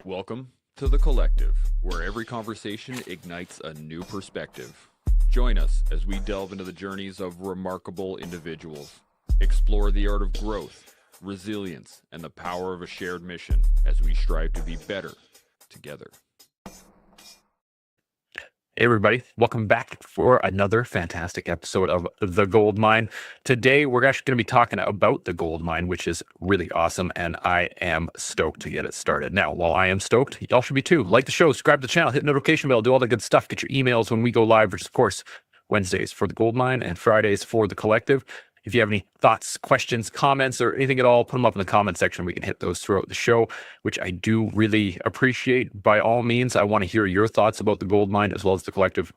Welcome to The Collective, where every conversation ignites a new perspective. Join us as we delve into the journeys of remarkable individuals, explore the art of growth, resilience, and the power of a shared mission as we strive to be better together. Hey everybody, welcome back for another fantastic episode of The Gold Mine. Today we're actually going to be talking about the gold mine, which is really awesome, and I am stoked to get it started. Now, while I am stoked, y'all should be too. Like the show, subscribe to the channel, hit the notification bell, do all the good stuff, get your emails when we go live, which is of course Wednesdays for the gold mine and Fridays for the collective. If you have any thoughts, questions, comments, or anything at all, put them up in the comment section. We can hit those throughout the show, which I do really appreciate. By all means, I want to hear your thoughts about the gold mine as well as the collective.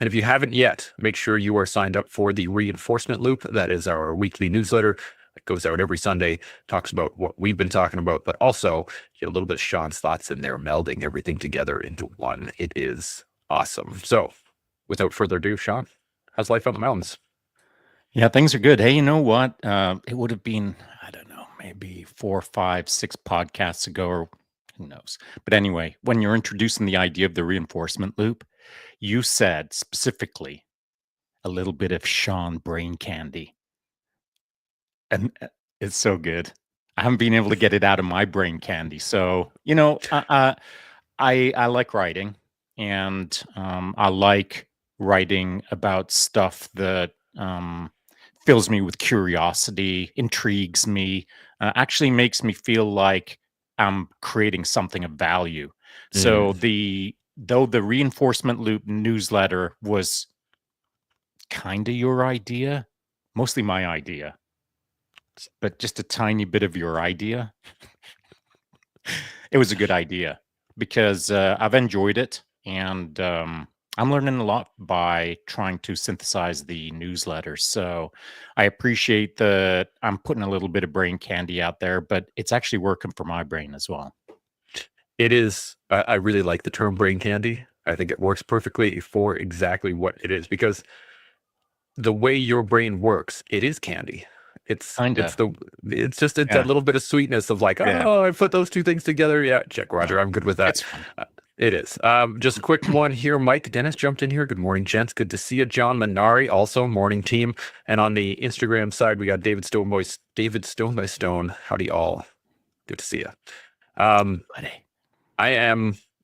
And if you haven't yet, make sure you are signed up for the reinforcement loop. That is our weekly newsletter that goes out every Sunday, talks about what we've been talking about, but also get a little bit of Shaun's thoughts in there, melding everything together into one. It is awesome. So without further ado, Shaun, how's life out in the mountains? Yeah, things are good. Hey, you know what? It would have been, I don't know, maybe 4, 5, 6 podcasts ago, or who knows. But anyway, when you're introducing the idea of the reinforcement loop, you said specifically a little bit of Shaun brain candy. And it's so good. I haven't been able to get it out of my brain candy. So, I like writing, and I like writing about stuff that fills me with curiosity, intrigues me, actually makes me feel like I'm creating something of value. So though the reinforcement loop newsletter was kind of your idea, mostly my idea, but just a tiny bit of your idea, it was a good idea because I've enjoyed it, and I'm learning a lot by trying to synthesize the newsletter. So I appreciate that I'm putting a little bit of brain candy out there, but it's actually working for my brain as well. It is. I really like the term brain candy. I think it works perfectly for exactly what it is, because the way your brain works, it is candy. It's just that little bit of sweetness of like, Yeah. oh, I put those two things together. Yeah, check, Roger. I'm good with that. It's fun. It is. Just a quick one here. Mike Dennis jumped in here. Good morning, gents. Good to see you. John Minari, also morning team. And on the Instagram side, we got David Stone by Stone. Howdy all. Good to see you. I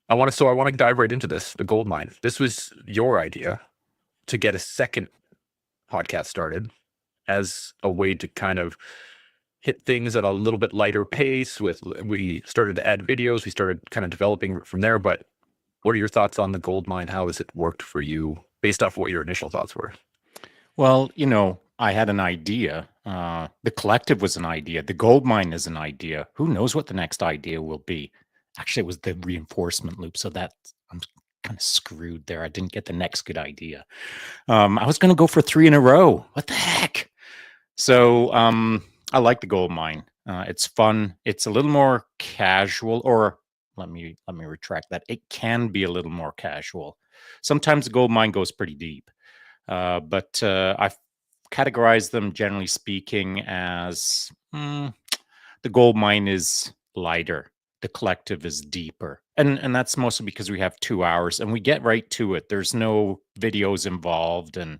want to dive right into this, the gold mine. This was your idea to get a second podcast started as a way to kind of hit things at a little bit lighter pace. We started to add videos. We started kind of developing from there. But what are your thoughts on the gold mine? How has it worked for you based off what your initial thoughts were? Well, I had an idea. The collective was an idea. The gold mine is an idea. Who knows what the next idea will be? Actually, it was the reinforcement loop. So that I'm kind of screwed there. I didn't get the next good idea. I was going to go for 3 in a row. What the heck? So I like the gold mine. It's fun. It's a little more casual, or let me retract that. It can be a little more casual. Sometimes the gold mine goes pretty deep. But I've categorized them, generally speaking, as the gold mine is lighter, the collective is deeper, and that's mostly because we have 2 hours and we get right to it. There's no videos involved, and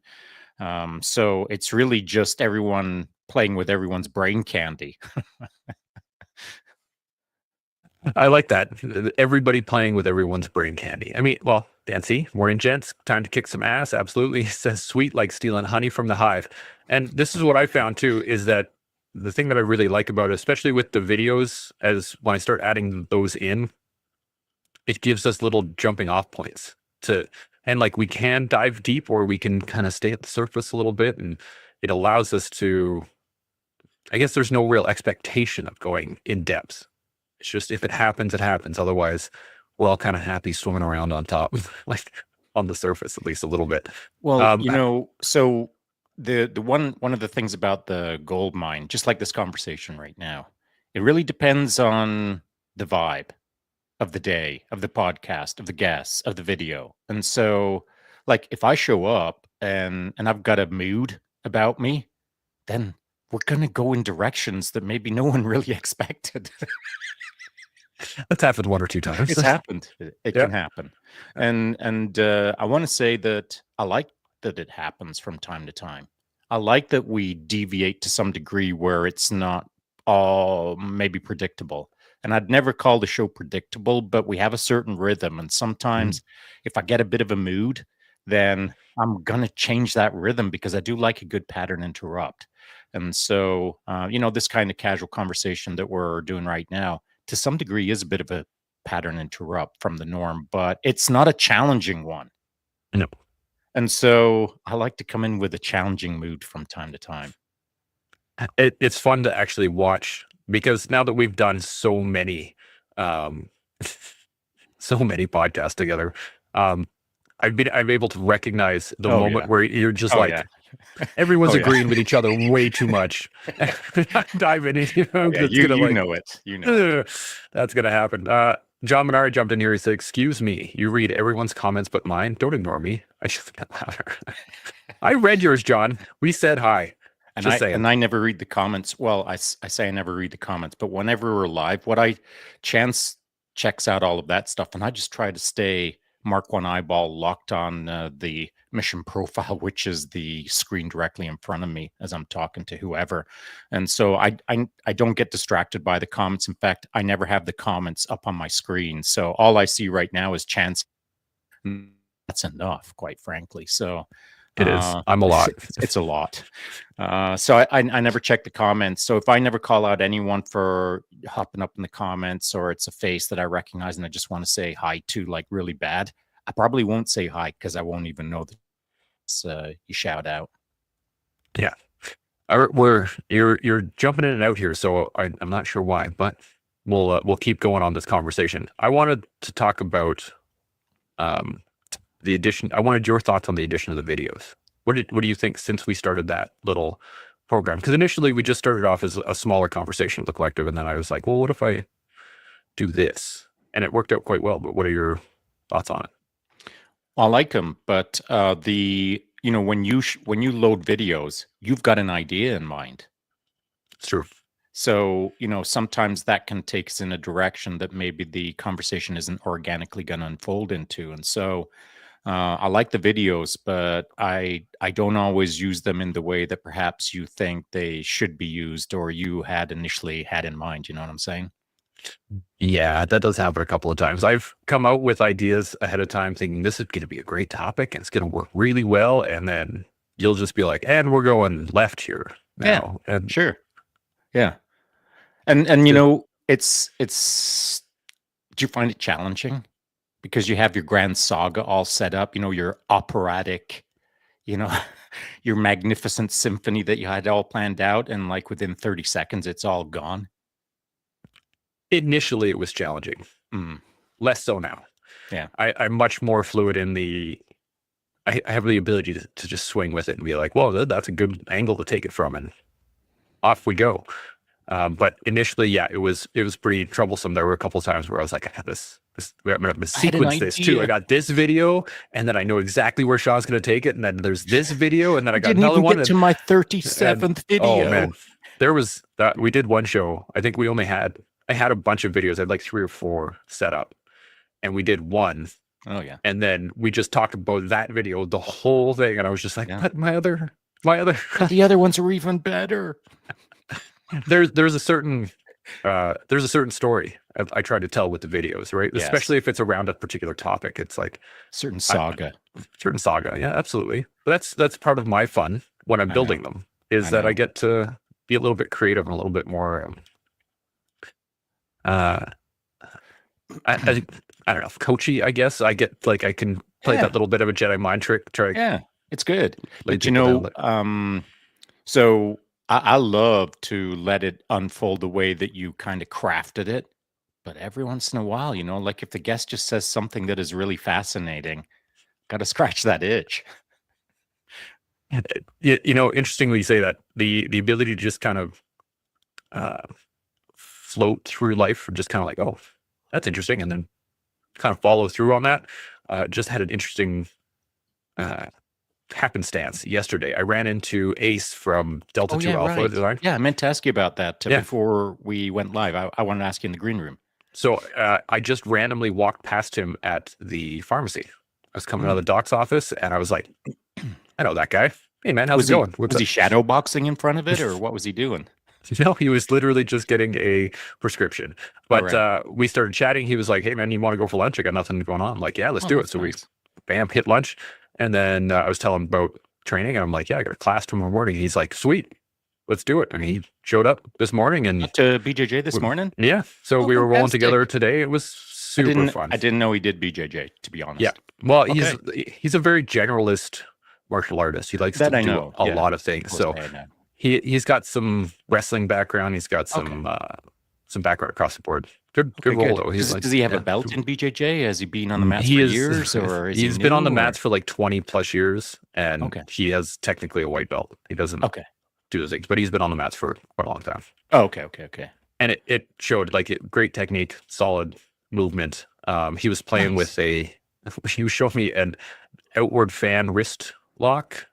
so it's really just everyone playing with everyone's brain candy. I like that. Everybody playing with everyone's brain candy. I mean, well, Dancy, morning gents, time to kick some ass. Absolutely. Says sweet like stealing honey from the hive. And this is what I found too, is that the thing that I really like about it, especially with the videos, as when I start adding those in, it gives us little jumping off points and like we can dive deep or we can kind of stay at the surface a little bit. And it allows us to, I guess there's no real expectation of going in depth. It's just, if it happens, it happens. Otherwise, we're all kind of happy swimming around on top, like on the surface, at least a little bit. Well, so the one of the things about the gold mine, just like this conversation right now, it really depends on the vibe of the day, of the podcast, of the guests, of the video. And so, like, if I show up and I've got a mood about me, then we're going to go in directions that maybe no one really expected. That's happened one or two times. It's happened. It Yeah. can happen. And I want to say that I like that it happens from time to time. I like that we deviate to some degree where it's not all maybe predictable. And I'd never call the show predictable, but we have a certain rhythm. And sometimes if I get a bit of a mood, then I'm going to change that rhythm because I do like a good pattern interrupt. And so, this kind of casual conversation that we're doing right now, to some degree, is a bit of a pattern interrupt from the norm, but it's not a challenging one. No. And so I like to come in with a challenging mood from time to time. It's fun to actually watch because now that we've done so many podcasts together, I'm able to recognize the moment where you're just everyone's agreeing with each other way too much. Diving in, you know it. That's gonna happen. John Menard jumped in here. He said, "Excuse me, you read everyone's comments but mine. Don't ignore me." I just got louder. I read yours, John. We said hi. And I never read the comments. Well, I say I never read the comments, but whenever we're live, Chance checks out all of that stuff, and I just try to stay Mark One Eyeball locked on the mission profile, which is the screen directly in front of me as I'm talking to whoever. And so I don't get distracted by the comments. In fact, I never have the comments up on my screen. So all I see right now is Chance. That's enough, quite frankly. So it is. I'm a lot. It's a lot. So I never check the comments. So if I never call out anyone for hopping up in the comments, or it's a face that I recognize and I just want to say hi to, like, really bad, I probably won't say hi because I won't even know that you shout out. Yeah. You're jumping in and out here, so I'm not sure why, but we'll keep going on this conversation. I wanted to talk about the addition. I wanted your thoughts on the addition of the videos. What do you think since we started that little program? Because initially we just started off as a smaller conversation with the collective, and then I was like, well, what if I do this? And it worked out quite well. But what are your thoughts on it? I like them, but when you load videos, you've got an idea in mind. It's true. So, sometimes that can take us in a direction that maybe the conversation isn't organically going to unfold into. And so I like the videos, but I don't always use them in the way that perhaps you think they should be used or you had initially had in mind. You know what I'm saying? Yeah, that does happen a couple of times. I've come out with ideas ahead of time thinking this is going to be a great topic and it's going to work really well. And then you'll just be like, and we're going left here now. Yeah, and sure. Yeah. And it's do you find it challenging? Because you have your grand saga all set up, your operatic, your magnificent symphony that you had all planned out, and like within 30 seconds, it's all gone. Initially, it was challenging. Less so now. Yeah. I'm much more fluid in I have the ability to just swing with it and be like, whoa, that's a good angle to take it from, and off we go. But initially, yeah, it was pretty troublesome. There were a couple of times where I was like, I had this I'm going to sequence this too. I got this video, and then I know exactly where Sean's going to take it, and then there's this video, and then I got another one. Get to my 37th video. Oh man, there was that. We did one show. I think I had a bunch of videos. I had like 3 or 4 set up, and we did one. Oh yeah. And then we just talked about that video, the whole thing, and I was just like, but my other. The other ones are even better. There's a certain story I try to tell with the videos, right? Yes. Especially if it's around a particular topic. It's like certain saga. Yeah, absolutely. But that's part of my fun when I'm building them is that I get to be a little bit creative and a little bit more I don't know, coachy, I guess. I get like I can play that little bit of a Jedi mind trick. It's good. But so I love to let it unfold the way that you kind of crafted it. But every once in a while, like if the guest just says something that is really fascinating, got to scratch that itch. Interestingly, you say that the ability to just kind of float through life, or just kind of like, oh, that's interesting, and then kind of follow through on that. Just had an interesting happenstance yesterday. I ran into Ace from Delta 2 Alpha Design. Yeah, I meant to ask you about that before we went live. I wanted to ask you in the green room. So I just randomly walked past him at the pharmacy. I was coming out of the doc's office, and I was like, I know that guy. Hey, man, how's it going? Was he shadow boxing in front of it, or what was he doing? No, he was literally just getting a prescription. But right. we started chatting. He was like, hey, man, you want to go for lunch? I got nothing going on. I'm like, yeah, let's Oh, do it. that's So we, nice. bam, hit lunch. And then I was telling him about training. And I'm like, yeah, I got a class tomorrow morning. He's like, sweet, let's do it. And he showed up this morning. And Up to BJJ this morning? yeah. So Oh, we were rolling fantastic. together today. It was super fun. I didn't know he did BJJ, to be honest. Yeah. Well, Okay. he's a very generalist martial artist. He likes That to I do know. a Yeah. lot of things. Of So course I know. he's got some wrestling background. He's got some background across the board. Good Okay, role good. though. Does he have a belt in BJJ? Has he been on the mats He for is. years, or is He's he been on the new, mats for like 20 plus years, and Okay. he has technically a white belt. He doesn't Okay. do those things, but he's been on the mats for quite a long time. Oh, okay. And it showed like great technique, solid movement. He was playing Nice. he was showing me an outward fan wrist lock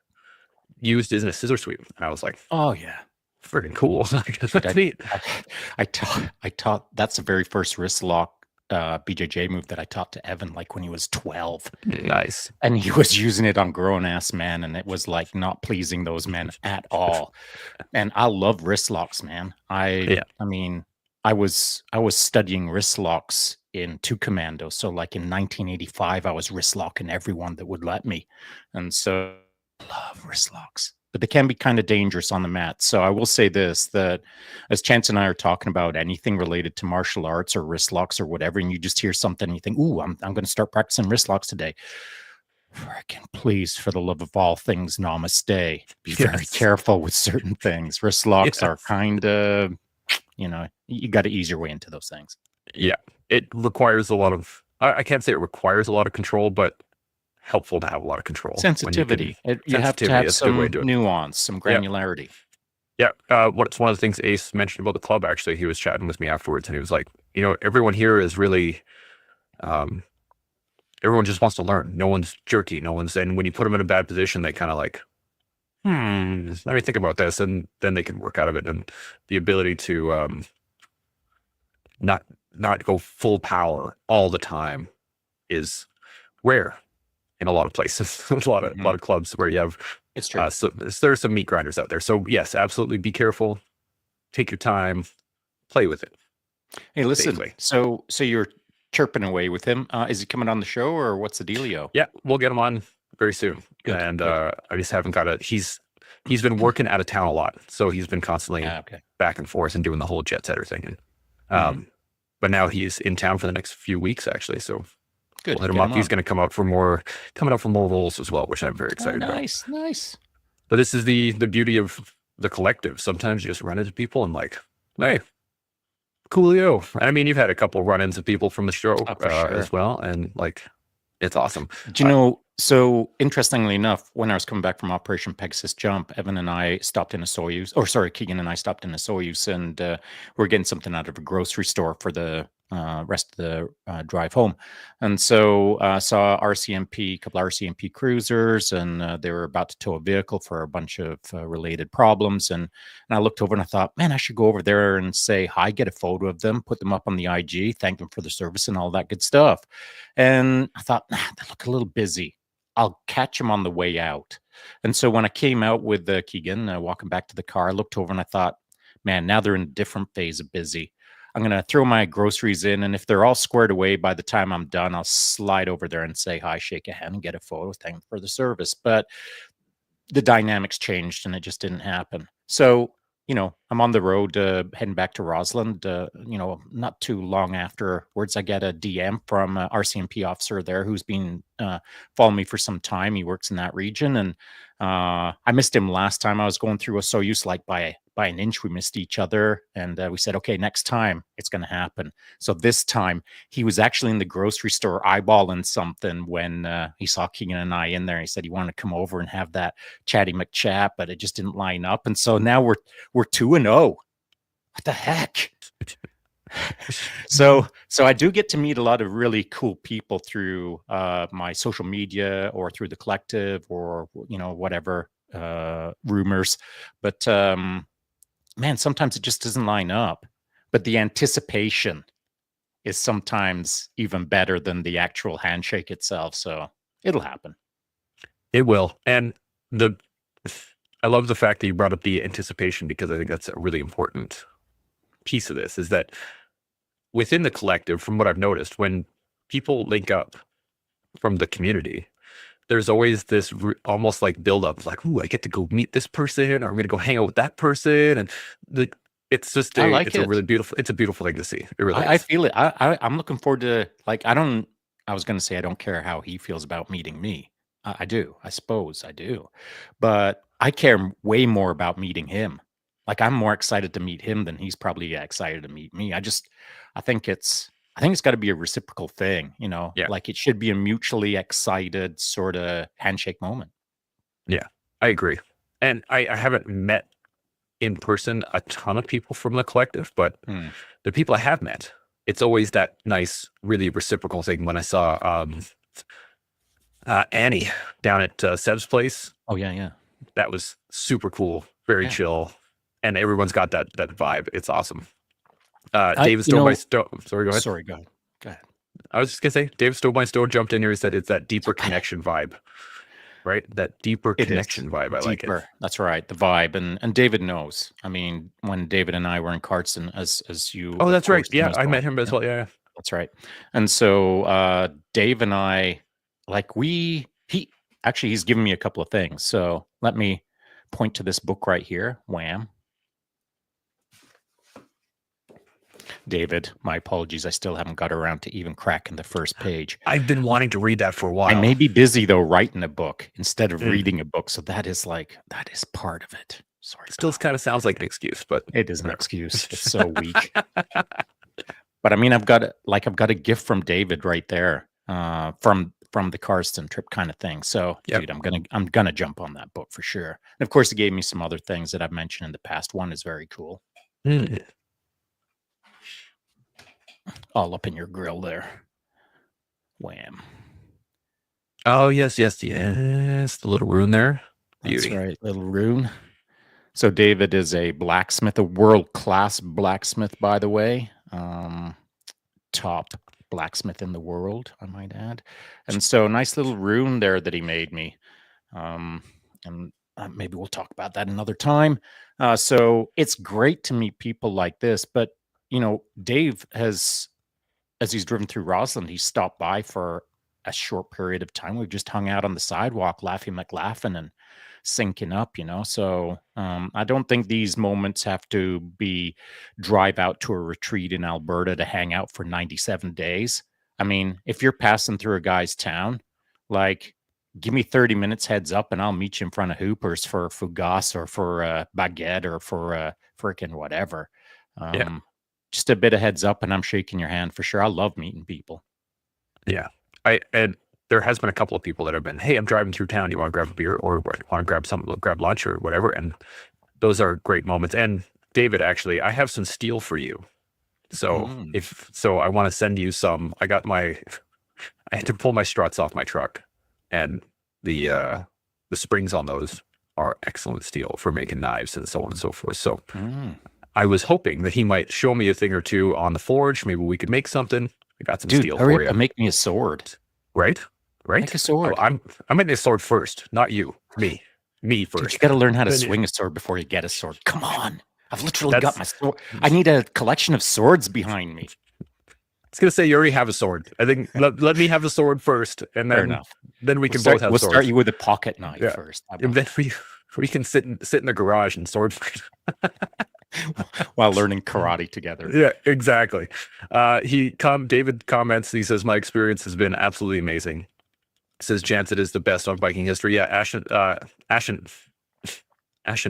used as a scissor sweep. And I was like, Oh yeah. freaking cool. That's neat. I taught that's the very first wrist lock BJJ move that I taught to Evan, like when he was 12. Nice. And he was using it on grown-ass men, and it was like not pleasing those men at all. And I love wrist locks, man. I mean, I was studying wrist locks in 2 Commando. So like in 1985, I was wrist locking everyone that would let me. And so I love wrist locks. But they can be kind of dangerous on the mat. So I will say this, that as Chance and I are talking about anything related to martial arts or wrist locks or whatever, and you just hear something and you think, ooh, I'm going to start practicing wrist locks today. Freaking please, for the love of all things, namaste. Be very careful with certain things. Wrist locks are kind of, you got to ease your way into those things. Yeah. It requires a lot of, I can't say it requires a lot of control, but helpful to have a lot of control. Sensitivity. You have to have some nuance, some granularity. Yeah. It's one of the things Ace mentioned about the club, actually. He was chatting with me afterwards, and he was like, everyone here is really, everyone just wants to learn. No one's jerky. And when you put them in a bad position, they kind of like, let me think about this. And then they can work out of it. And the ability to not go full power all the time is rare in a lot of places. a lot of clubs where you have, it's true. So there's some meat grinders out there. So yes, absolutely, be careful, take your time, play with it. Hey, listen. Safely. So you're chirping away with him. Is he coming on the show, or what's the dealio? Yeah, we'll get him on very soon. Good, and I just haven't got he's been working out of town a lot, so he's been constantly back and forth and doing the whole jet setter thing. And but now he's in town for the next few weeks, actually. So good. We'll hit him up. He's going to come up for more roles as well, which I'm very excited about. Nice. But this is the beauty of the collective. Sometimes you just run into people and like, hey, coolio. I mean, you've had a couple run-ins of people from the show as well, and like, it's awesome. Do you know? So interestingly enough, when I was coming back from Operation Pegasus Jump, Evan and I stopped in a Soyuz, Keegan and I stopped in a Soyuz, and we're getting something out of a grocery store for the rest of the drive home. And so saw a couple RCMP cruisers, and they were about to tow a vehicle for a bunch of related problems. And I looked over and I thought, man, I should go over there and say hi, get a photo of them, put them up on the IG, thank them for the service and all that good stuff. And I thought, they look a little busy. I'll catch them on the way out. And so when I came out with Keegan, walking back to the car, I looked over and I thought, man, now they're in a different phase of busy. I'm going to throw my groceries in, and if they're all squared away by the time I'm done, I'll slide over there and say hi, shake a hand, and get a photo, thank them for the service. But the dynamics changed, and it just didn't happen. So, I'm on the road heading back to Rossland. Not too long afterwards, I get a DM from an RCMP officer there who's been following me for some time. He works in that region, and I missed him last time. I was going through a Soyuz like by an inch. We missed each other, and we said, okay, next time it's going to happen. So this time he was actually in the grocery store eyeballing something when he saw Keegan and I in there. He said he wanted to come over and have that chatty McChat, but it just didn't line up. And so now we're 2-0. What the heck? So I do get to meet a lot of really cool people through my social media or through the collective or whatever rumors, but man, sometimes it just doesn't line up. But the anticipation is sometimes even better than the actual handshake itself. So it'll happen. It will. And I love the fact that you brought up the anticipation, because I think that's a really important piece of this, is that within the collective, from what I've noticed, when people link up from the community, there's always this almost like build up, like, ooh, I get to go meet this person, or I'm going to go hang out with that person. And it's just I like a it. really beautiful thing to see. It really I is. feel it. I'm looking forward to, like, I was going to say, I don't care how he feels about meeting me. I do. I suppose I do. But I care way more about meeting him. Like, I'm more excited to meet him than he's probably excited to meet me. I think it's got to be a reciprocal thing, Yeah. like it should be a mutually excited sort of handshake moment. Yeah, I agree. And I haven't met in person a ton of people from the collective, but the people I have met, it's always that nice, really reciprocal thing. When I saw Annie down at Seb's place. Oh, yeah. That was super cool, very chill, and everyone's got that vibe. It's awesome. David Stone by Stone. Sorry, go ahead. Sorry, go ahead. I was just gonna say, David Stone by Stone jumped in here and said it's that deeper connection vibe, right? That deeper connection vibe. I like it. That's right, the vibe, and David knows. I mean, when David and I were in Cardston, as you. Oh, that's right. Yeah, I met him as well. Yeah, that's right. And so Dave and I, like, he's given me a couple of things. So let me point to this book right here. Wham. David, my apologies. I still haven't got around to even cracking the first page. I've been wanting to read that for a while. I may be busy, though, writing a book instead of reading a book. So that is part of it. Sorry. Still kind of sounds like an excuse, but it is an excuse. It's so weak. But I mean, I've got a gift from David right there, from the Cardston trip kind of thing. So, dude, I'm gonna jump on that book for sure. And of course, he gave me some other things that I've mentioned in the past. One is very cool. All up in your grill there. Wham. Oh, yes. The little rune there. Beauty. That's right, little rune. So David is a blacksmith, a world-class blacksmith, by the way. Top blacksmith in the world, I might add. And so nice little rune there that he made me. And maybe we'll talk about that another time. So it's great to meet people like this. But, Dave has, as he's driven through Rossland, he's stopped by for a short period of time. We've just hung out on the sidewalk, laughing and syncing up, So I don't think these moments have to be drive out to a retreat in Alberta to hang out for 97 days. I mean, if you're passing through a guy's town, like, give me 30 minutes heads up and I'll meet you in front of Hooper's for Fougasse or for a baguette or for a frickin' whatever. Just a bit of heads up and I'm shaking your hand for sure. I love meeting people. Yeah. And there has been a couple of people that have been, hey, I'm driving through town. You want to grab a beer or want to grab something, grab lunch or whatever. And those are great moments. And David, actually, I have some steel for you. So I want to send you some. I had to pull my struts off my truck, and the springs on those are excellent steel for making knives and so on and so forth. So I was hoping that he might show me a thing or two on the forge. Maybe we could make something. I got some steel for you. Make me a sword. Right? Make a sword. Oh, I'm making a sword first, not you. Me first. Dude, you got to learn how to swing a sword before you get a sword. Come on. I've literally got my sword. I need a collection of swords behind me. I was going to say, you already have a sword. I think let me have the sword first, and then we can both have swords. We'll start you with a pocket knife first. And then we can sit in the garage and sword fight. While learning karate together. Yeah, exactly. David comments, he says, my experience has been absolutely amazing. Says Chance, it is the best on Viking history. Yeah, Ashen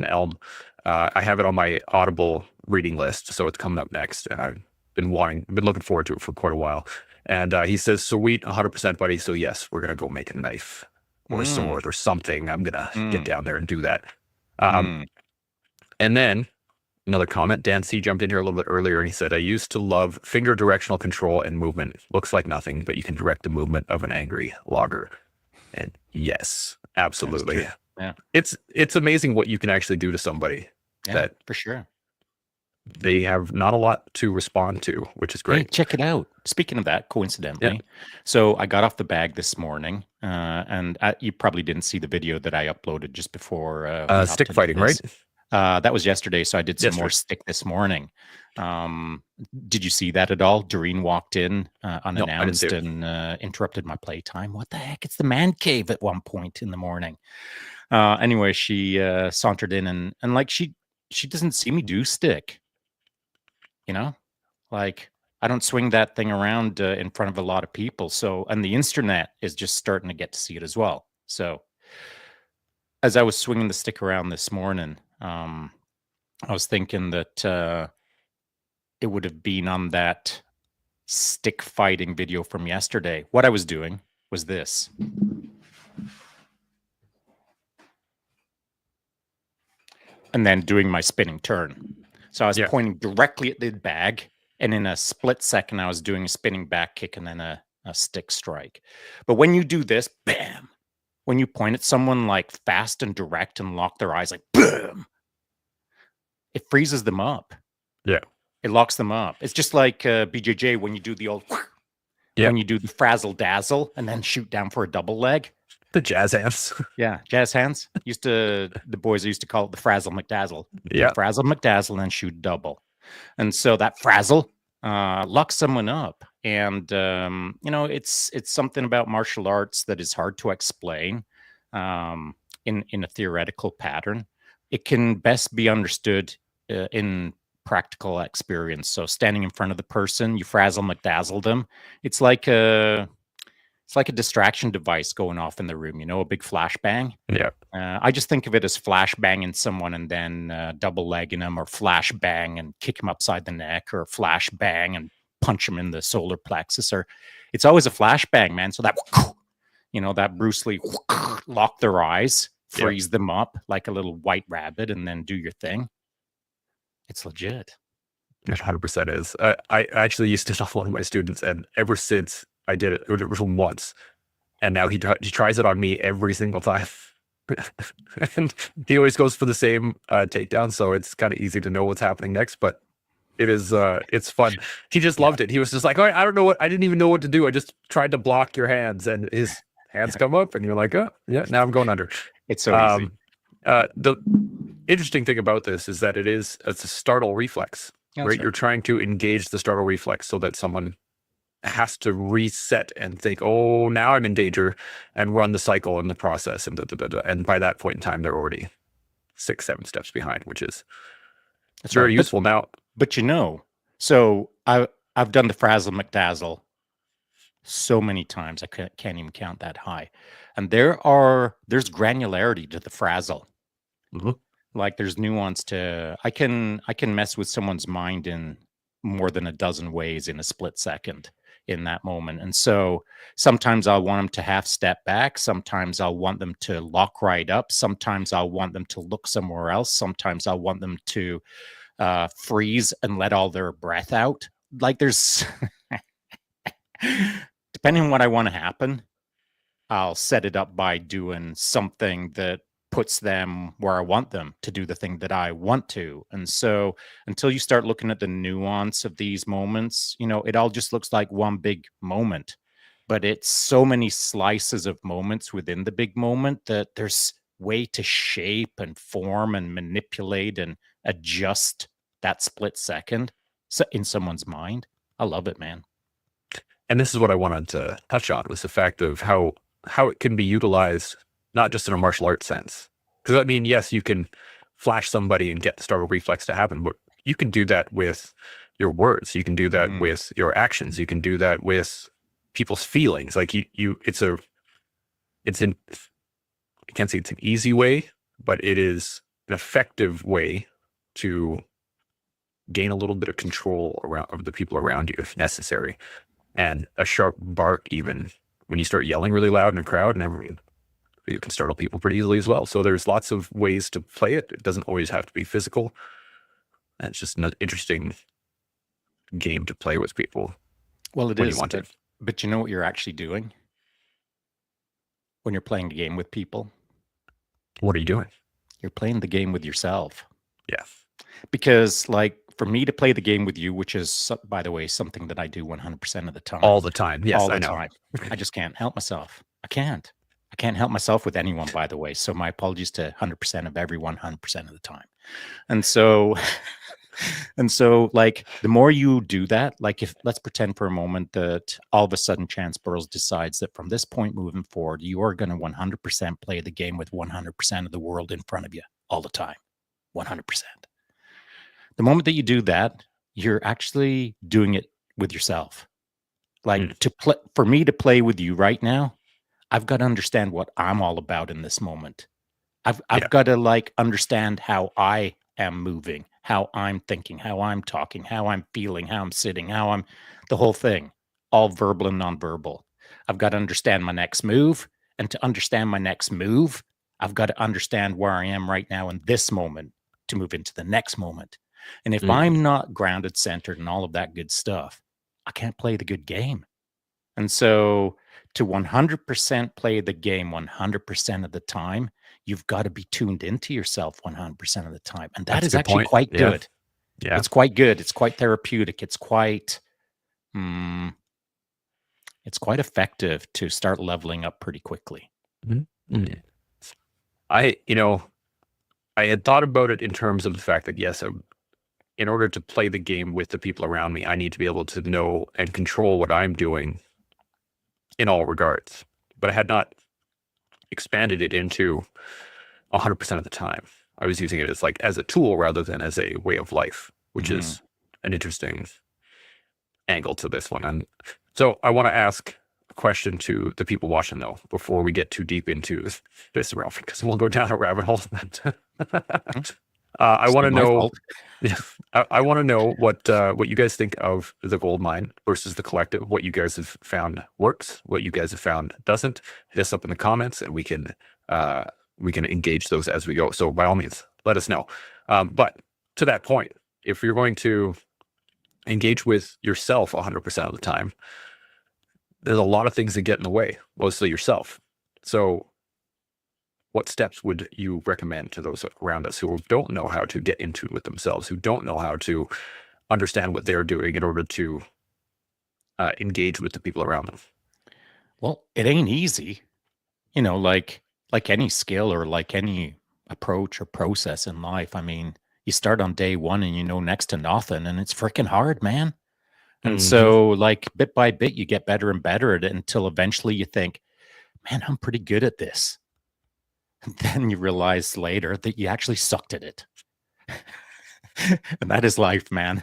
Elm. I have it on my Audible reading list, so it's coming up next. And I've been looking forward to it for quite a while. And he says, sweet, 100%, buddy. So yes, we're gonna go make a knife or a sword or something. I'm gonna get down there and do that. And then another comment, Dan C jumped in here a little bit earlier and he said, I used to love finger directional control and movement. Looks like nothing, but you can direct the movement of an angry logger. And yes, absolutely. Yeah. It's amazing what you can actually do to somebody. Yeah, for sure. they have not a lot to respond to, which is Hey, great. check it out. Speaking of that, coincidentally, so I got off the bag this morning, and you probably didn't see the video that I uploaded just before we hopped Stick into fighting, right? this. That was yesterday, so I did some more Yesterday. stick this morning. Did you see that at all? Doreen walked in unannounced see it. and interrupted my playtime. What the heck? It's the man cave at one point in the morning. Anyway, she sauntered in and like she doesn't see me do stick, you know, like I don't swing that thing around in front of a lot of people. So, and the internet is just starting to get to see it as well. So, as I was swinging the stick around this morning, I was thinking that it would have been on that stick fighting video from yesterday. What I was doing was this. And then doing my spinning turn. So I was pointing directly at the bag, and in a split second, I was doing a spinning back kick and then a stick strike. But when you do this, bam, when you point at someone like fast and direct and lock their eyes like bam, it freezes them up. Yeah. It locks them up. It's just like BJJ when you do the old, when you do the frazzle dazzle and then shoot down for a double leg. The jazz hands. Yeah, jazz hands. The boys used to call it the frazzle McDazzle. Yeah. Frazzle McDazzle and then shoot double. And so that frazzle locks someone up. And it's something about martial arts that is hard to explain in a theoretical pattern. It can best be understood in practical experience. So standing in front of the person, you frazzle McDazzle them. It's like a distraction device going off in the room, a big flashbang. Yeah. I just think of it as flashbanging someone and then double legging them, or flashbang and kick him upside the neck, or flashbang and punch him in the solar plexus. Or it's always a flashbang, man. So that, that Bruce Lee lock their eyes, freeze them up like a little white rabbit, and then do your thing. It's legit. It 100% is. I actually used to tell one of my students, and ever since I did it was once, and now he tries it on me every single time. And he always goes for the same takedown, so it's kind of easy to know what's happening next. But it is it's fun. He just loved it. He was just like, I don't know I didn't even know what to do. I just tried to block your hands, and his hands come up, and you're like, oh yeah, now I'm going under. It's so easy. The interesting thing about this is that it's a startle reflex. Right? You're trying to engage the startle reflex so that someone has to reset and think, oh, now I'm in danger, and run the cycle in the process. And by that point in time, they're already 6-7 steps behind, which is very useful now. But so I've done the frazzle McDazzle so many times, I can't even count that high. And there's granularity to the frazzle. Mm-hmm. Like there's nuance to, I can mess with someone's mind in more than a dozen ways in a split second in that moment. And so sometimes I'll want them to half step back. Sometimes I'll want them to lock right up. Sometimes I'll want them to look somewhere else. Sometimes I'll want them to freeze and let all their breath out. Like there's, depending on what I want to happen, I'll set it up by doing something that puts them where I want them to do the thing that I want to. And so until you start looking at the nuance of these moments, it all just looks like one big moment. But it's so many slices of moments within the big moment that there's way to shape and form and manipulate and adjust that split second in someone's mind. I love it, man. And this is what I wanted to touch on, was the fact of how it can be utilized, not just in a martial arts sense. Because I mean, yes, you can flash somebody and get the startle reflex to happen, but you can do that with your words. You can do that with your actions. You can do that with people's feelings. Like I can't say it's an easy way, but it is an effective way to gain a little bit of control of the people around you if necessary. And a sharp bark, even when you start yelling really loud in a crowd, and you can startle people pretty easily as well. So there's lots of ways to play it. It doesn't always have to be physical. And it's just an interesting game to play with people. Well, it is. But you know what you're actually doing when you're playing a game with people? What are you doing? You're playing the game with yourself. Yeah. Because, like, for me to play the game with you, which is, by the way, something that I do 100% of the time. All the time. Yes, all the I know. time. I just can't help myself. I can't help myself with anyone, by the way. So my apologies to 100% of everyone, 100% of the time. And so, like, the more you do that, like, if let's pretend for a moment that all of a sudden Chance Burrows decides that from this point moving forward, you are going to 100% play the game with 100% of the world in front of you all the time. 100%. The moment that you do that, you're actually doing it with yourself. Like, for me to play with you right now, I've got to understand what I'm all about in this moment. I've got to, like, understand how I am moving, how I'm thinking, how I'm talking, how I'm feeling, how I'm sitting, how I'm the whole thing, all verbal and nonverbal. I've got to understand my next move. And to understand my next move, I've got to understand where I am right now in this moment to move into the next moment. And if I'm not grounded, centered, and all of that good stuff, I can't play the good game. And so to 100% play the game 100% of the time, you've got to be tuned into yourself 100% of the time. And That's is a good actually point. quite Yeah. good. Yeah. It's quite good. It's quite therapeutic. It's quite effective to start leveling up pretty quickly. I had thought about it in terms of the fact that, yes, in order to play the game with the people around me, I need to be able to know and control what I'm doing in all regards. But I had not expanded it into 100% of the time. I was using it as a tool rather than as a way of life, which is an interesting angle to this one. And so I want to ask a question to the people watching, though, before we get too deep into this realm, because we'll go down a rabbit hole. I want to know. I want to know what you guys think of the gold mine versus the collective. What you guys have found works, what you guys have found doesn't. Hit us up in the comments, and we can engage those as we go. So by all means, let us know. But to that point, if you're going to engage with yourself 100% of the time, there's a lot of things that get in the way, mostly yourself. So what steps would you recommend to those around us who don't know how to get into it with themselves, who don't know how to understand what they're doing in order to engage with the people around them? Well, it ain't easy, like any skill or like any approach or process in life. I mean, you start on day one and you know next to nothing, and it's freaking hard, man. And so, like, bit by bit, you get better and better at it until eventually you think, man, I'm pretty good at this. And then you realize later that you actually sucked at it. And that is life, man.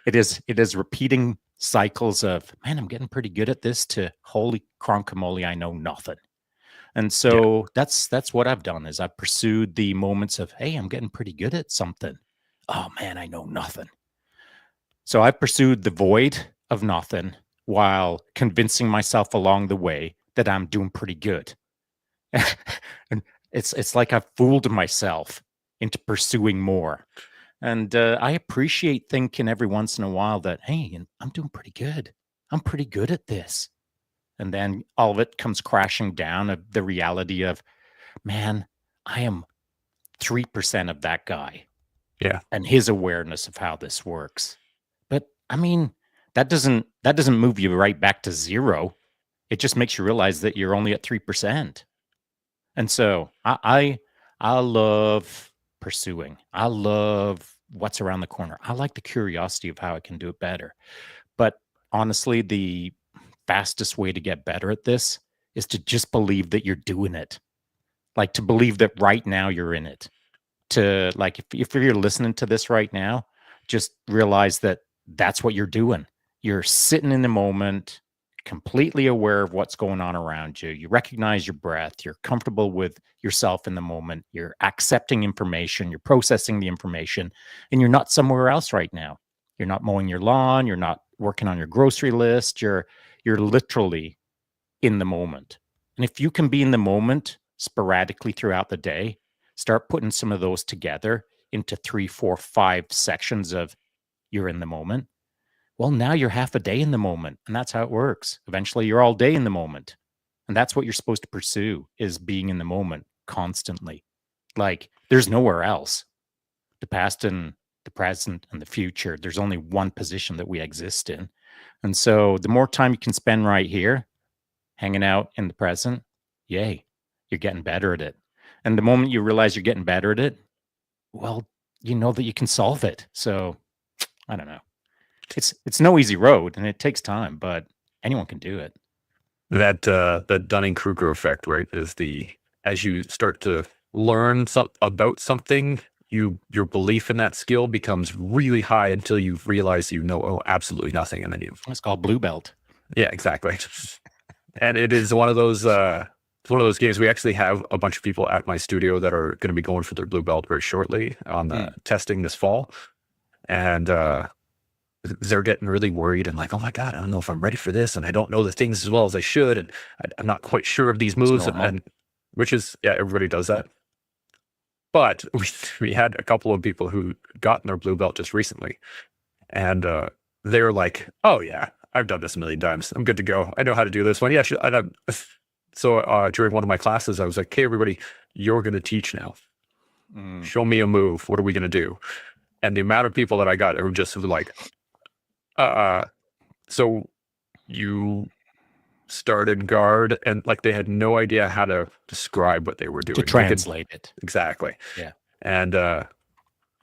It is repeating cycles of, man, I'm getting pretty good at this, to holy cronkamole, I know nothing. And so that's what I've done, is I've pursued the moments of, hey, I'm getting pretty good at something. Oh man, I know nothing. So I've pursued the void of nothing while convincing myself along the way that I'm doing pretty good. And it's like I've fooled myself into pursuing more. And I appreciate thinking every once in a while that, hey, I'm doing pretty good. I'm pretty good at this. And then all of it comes crashing down of the reality of, man, I am 3% of that guy. Yeah. And his awareness of how this works. But I mean, that doesn't move you right back to zero. It just makes you realize that you're only at 3%. And so I love pursuing. I love what's around the corner. I like the curiosity of how I can do it better. But honestly, the fastest way to get better at this is to just believe that you're doing it. Like, to believe that right now you're in it. To, like, if you're listening to this right now, just realize that that's what you're doing. You're sitting in the moment, completely aware of what's going on around you. You recognize your breath. You're comfortable with yourself in the moment. You're accepting information. You're processing the information, and you're not somewhere else right now. You're not mowing your lawn. You're not working on your grocery list. You're literally in the moment. And if you can be in the moment sporadically throughout the day, start putting some of those together into 3, 4, 5 sections of you're in the moment. Well, now you're half a day in the moment, and that's how it works. Eventually, you're all day in the moment. And that's what you're supposed to pursue, is being in the moment constantly. Like, there's nowhere else. The past and the present, and the future. There's only one position that we exist in. And so the more time you can spend right here, hanging out in the present, yay, you're getting better at it. And the moment you realize you're getting better at it, well, you know that you can solve it. So I don't know. It's no easy road, and it takes time, but anyone can do it. That the Dunning-Kruger effect, right, is as you start to learn about something, your belief in that skill becomes really high until you realize absolutely nothing, and then it's called blue belt. Yeah, exactly. And it is one of those games. We actually have a bunch of people at my studio that are going to be going for their blue belt very shortly on the testing this fall, and they're getting really worried and like, oh my God, I don't know if I'm ready for this. And I don't know the things as well as I should. And I'm not quite sure of these moves. And which is, yeah, everybody does that. But we had a couple of people who gotten their blue belt just recently. And they're like, oh yeah, I've done this a million times. I'm good to go. I know how to do this one. Yeah. So during one of my classes, I was like, hey, everybody, you're going to teach now. Show me a move. What are we going to do? And the amount of people that I got are just like, so you started guard, and like they had no idea how to describe what they were doing. To translate it. Exactly. Yeah. And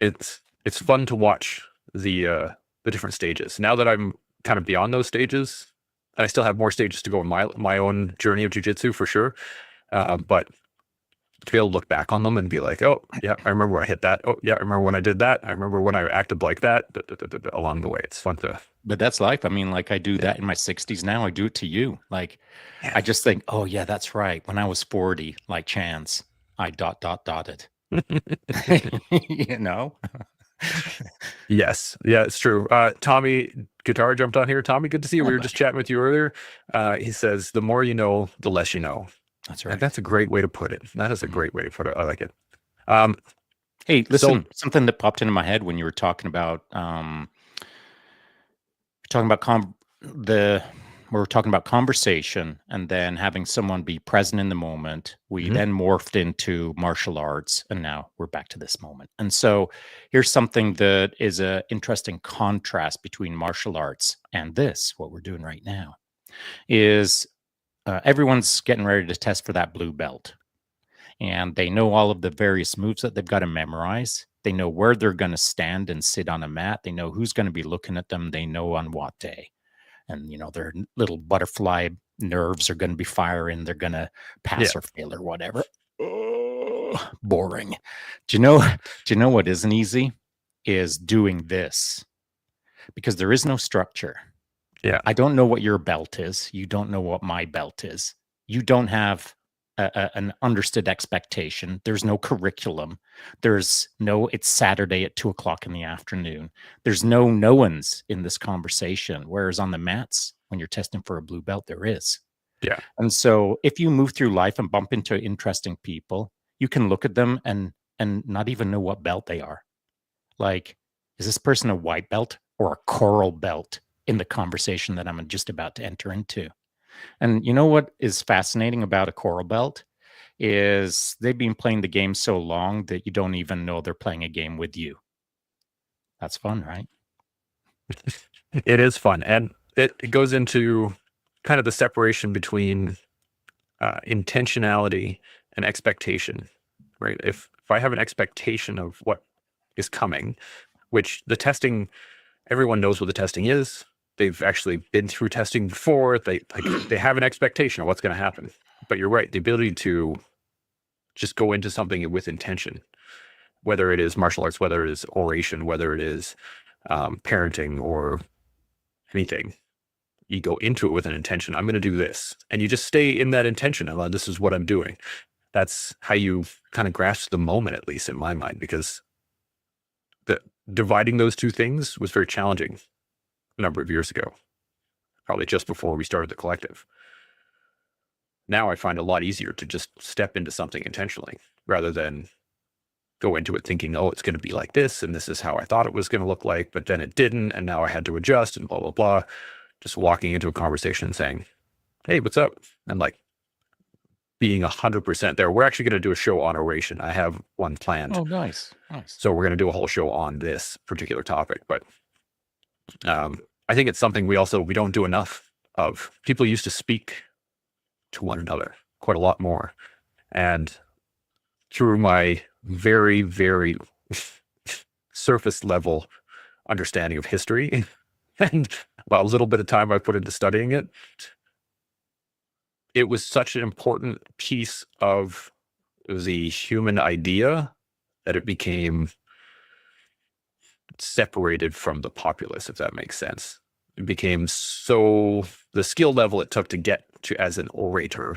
it's fun to watch the different stages. Now that I'm kind of beyond those stages, and I still have more stages to go in my own journey of jiu-jitsu for sure. But to be able to look back on them and be like, oh yeah, I remember when I hit that. Oh yeah, I remember when I did that. I remember when I acted like that along the way. It's fun to. But that's life. I mean, like I do that in my 60s now. I do it to you. Like I just think, oh yeah, that's right. When I was 40, like Chance, I dotted. You know? Yes. Yeah, it's true. Tommy Guitar jumped on here. Tommy, good to see you. We were just chatting with you earlier. He says, the more you know, the less you know. That's right. And that's a great way to put it. That is a great way to put it. I like it. Hey, listen, something that popped into my head when you were talking about we were talking about conversation and then having someone be present in the moment. We then morphed into martial arts, and now we're back to this moment. And so here's something that is an interesting contrast between martial arts and this, what we're doing right now, is everyone's getting ready to test for that blue belt. And they know all of the various moves that they've got to memorize. They know where they're going to stand and sit on a mat. They know who's going to be looking at them. They know on what day. And, you know, their little butterfly nerves are going to be firing. They're going to pass or fail or whatever. Oh, boring. Do you know what isn't easy? Is doing this. Because there is no structure. Yeah. I don't know what your belt is. You don't know what my belt is. You don't have an understood expectation. There's no curriculum. It's Saturday at 2:00 in the afternoon. There's no ones in this conversation. Whereas on the mats, when you're testing for a blue belt, there is. Yeah. And so if you move through life and bump into interesting people, you can look at them and not even know what belt they are. Like, is this person a white belt or a coral belt in the conversation that I'm just about to enter into? And you know what is fascinating about a coral belt is they've been playing the game so long that you don't even know they're playing a game with you. That's fun, right? It is fun. And it goes into kind of the separation between intentionality and expectation, right? If I have an expectation of what is coming, which the testing, everyone knows what the testing is. They've actually been through testing before. They have an expectation of what's going to happen. But you're right. The ability to just go into something with intention, whether it is martial arts, whether it is oration, whether it is parenting or anything, you go into it with an intention. I'm going to do this. And you just stay in that intention. This is what I'm doing. That's how you kind of grasp the moment, at least in my mind, because dividing those two things was very challenging a number of years ago, probably just before we started the collective. Now I find it a lot easier to just step into something intentionally rather than go into it thinking, oh, it's going to be like this, and this is how I thought it was going to look like, but then it didn't, and now I had to adjust and blah, blah, blah. Just walking into a conversation and saying, hey, what's up? And like being 100% there. We're actually going to do a show on oration. I have one planned. Oh, nice. So we're going to do a whole show on this particular topic. But I think it's something we don't do enough of. People used to speak to one another quite a lot more. And through my very, very surface level understanding of history and a little bit of time I put into studying it, it was such an important piece of the human idea that it became separated from the populace, if that makes sense. It became so, the skill level it took to get to as an orator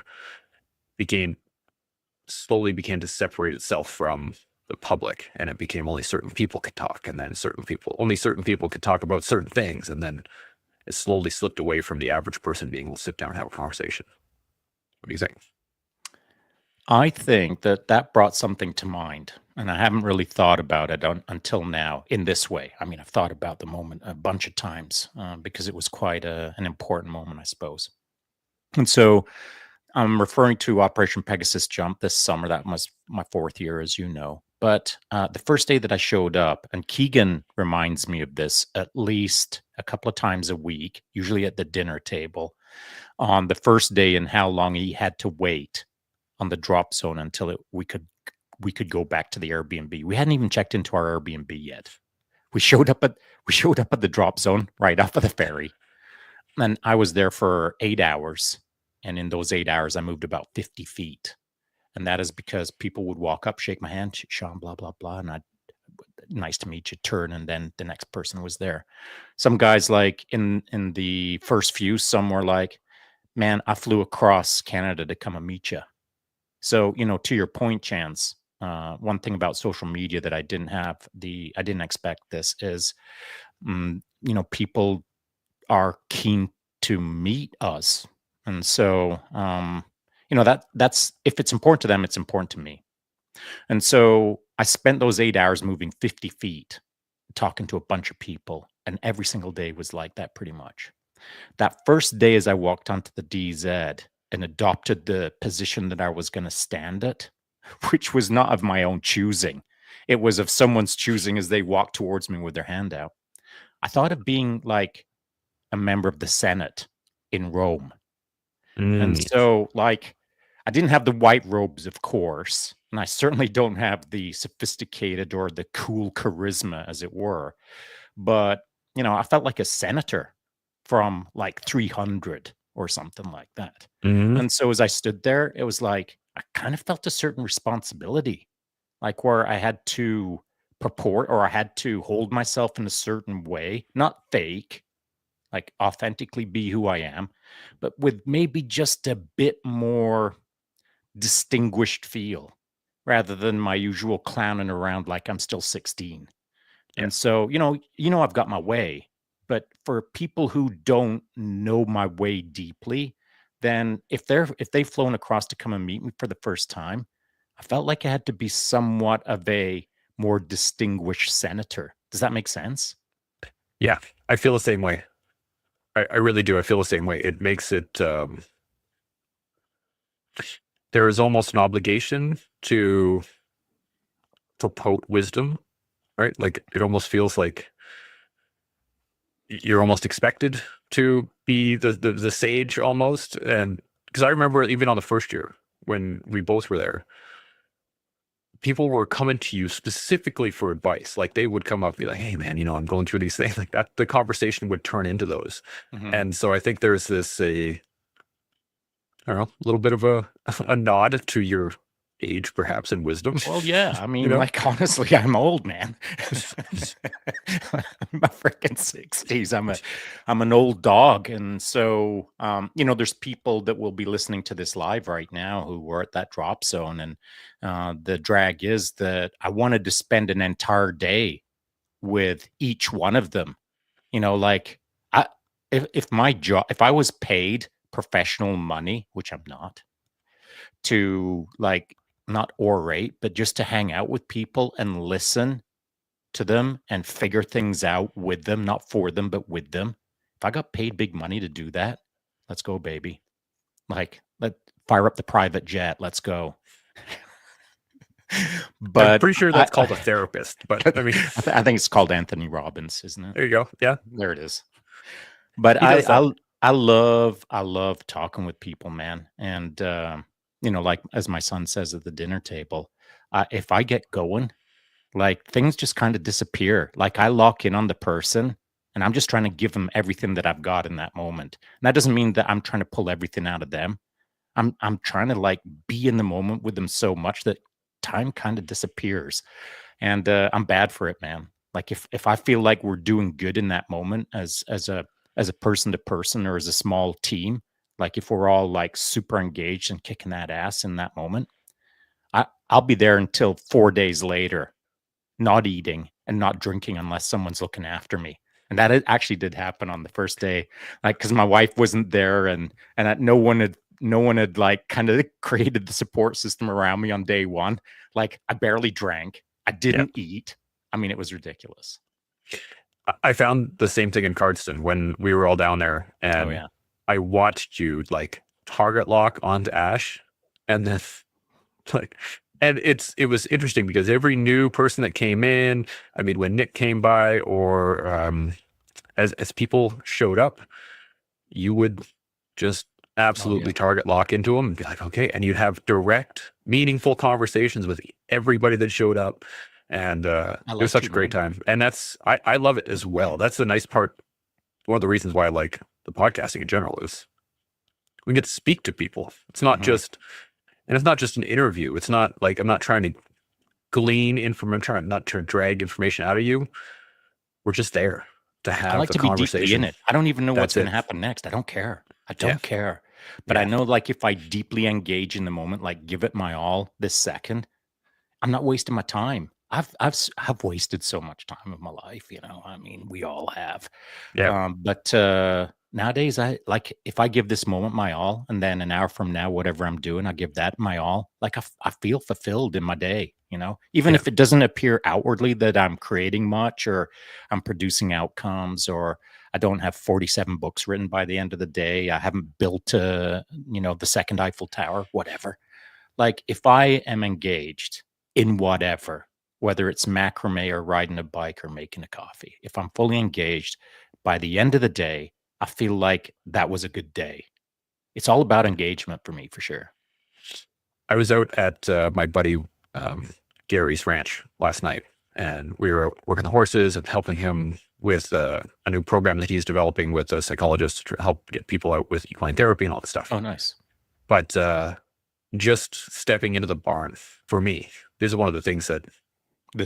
slowly began to separate itself from the public, and it became only certain people could talk, and then only certain people could talk about certain things, and then it slowly slipped away from the average person being able to sit down and have a conversation. What do you think? I think that brought something to mind, and I haven't really thought about it until now in this way. I mean, I've thought about the moment a bunch of times because it was quite an important moment, I suppose. And so I'm referring to Operation Pegasus Jump this summer. That was my 4th year, as you know. But the first day that I showed up, and Keegan reminds me of this at least a couple of times a week, usually at the dinner table, on the first day and how long he had to wait on the drop zone until we could go back to the Airbnb. We hadn't even checked into our Airbnb yet. We showed up at the drop zone right off of the ferry, and I was there for 8 hours. And in those 8 hours, I moved about 50 feet. And that is because people would walk up, shake my hand, Shaun, blah, blah, blah. And nice to meet you, turn. And then the next person was there. Some guys, like in the first few, some were like, man, I flew across Canada to come and meet you. So, to your point, Chance, one thing about social media that I didn't expect this is, people are keen to meet us. And so, that's, if it's important to them, it's important to me. And so I spent those 8 hours moving 50 feet, talking to a bunch of people. And every single day was like that pretty much. That first day, as I walked onto the DZ and adopted the position that I was going to stand at, which was not of my own choosing. It was of someone's choosing as they walked towards me with their hand out. I thought of being like a member of the Senate in Rome. And so, like, I didn't have the white robes, of course, and I certainly don't have the sophisticated or the cool charisma, as it were. But, I felt like a senator from like 300 or something like that. And so as I stood there, it was like, I kind of felt a certain responsibility, like where I had to purport or I had to hold myself in a certain way, not fake, like authentically be who I am, but with maybe just a bit more distinguished feel rather than my usual clowning around like I'm still 16. Yeah. And so, I've got my way, but for people who don't know my way deeply, then if they've flown across to come and meet me for the first time, I felt like I had to be somewhat of a more distinguished senator. Does that make sense? Yeah, I feel the same way. I really do. I feel the same way. It makes it, there is almost an obligation to pote wisdom, right? Like it almost feels like you're almost expected to be the sage almost. And because I remember even on the first year when we both were there, people were coming to you specifically for advice. Like they would come up and be like, hey man, I'm going through these things like that. The conversation would turn into those. And so I think there's this, I don't know, a little bit of a nod to your age, perhaps, and wisdom. Well, yeah. I mean, like, honestly, I'm old, man. I'm a freaking 60s. I'm an old dog. And so, there's people that will be listening to this live right now who were at that drop zone. And the drag is that I wanted to spend an entire day with each one of them. Like if my job, if I was paid professional money, which I'm not, to like not orate, but just to hang out with people and listen to them and figure things out with them, not for them, but with them. If I got paid big money to do that, let's go, baby. Like, fire up the private jet. Let's go. I'm But pretty sure that's called a therapist, but I mean, I think it's called Anthony Robbins, isn't it? there you go. Yeah, There it is. But he does that. I love talking with people, man. And like as my son says at the dinner table, if I get going, like things just kind of disappear. Like I lock in on the person and I'm just trying to give them everything that I've got in that moment. And that doesn't mean that I'm trying to pull everything out of them. I'm trying to like be in the moment with them so much that time kind of disappears. And I'm bad for it, man. Like if I feel like we're doing good in that moment as a person to person or as a small team, like if we're all like super engaged and kicking that ass in that moment, I'll be there until 4 days later, not eating and not drinking unless someone's looking after me. And that actually did happen on the first day, like because my wife wasn't there and no one had like kind of created the support system around me on day one. Like I barely drank, I didn't eat. I mean, it was ridiculous. I found the same thing in Cardston when we were all down there, and I watched you like target lock onto Ash, and then like, and it was interesting because every new person that came in, I mean, when Nick came by or as people showed up, you would just absolutely target lock into them and be like, okay, and you'd have direct, meaningful conversations with everybody that showed up. And it was such a great time. And I love it as well. That's the nice part. One of the reasons why I like the podcasting in general is we get to speak to people. It's not just, and it's not just an interview. It's not like, I'm not trying to glean information, not trying to drag information out of you. We're just there to have I like to conversation. be deeply in it. I don't even know what's going to happen next. I don't care. I don't care. But I know like if I deeply engage in the moment, like give it my all this second, I'm not wasting my time. I've wasted so much time of my life, I mean, we all have. But nowadays I like if I give this moment my all and then an hour from now, whatever I'm doing, I give that my all. Like I feel fulfilled in my day, even if it doesn't appear outwardly that I'm creating much or I'm producing outcomes or I don't have 47 books written by the end of the day. I haven't built the second Eiffel Tower, whatever. Like if I am engaged in whatever, whether it's macrame or riding a bike or making a coffee, if I'm fully engaged, by the end of the day, I feel like that was a good day. It's all about engagement for me, for sure. I was out at my buddy Gary's ranch last night, and we were working the horses and helping him with a new program that he's developing with a psychologist to help get people out with equine therapy and all this stuff. Oh, nice. But just stepping into the barn, for me, this is one of the things that the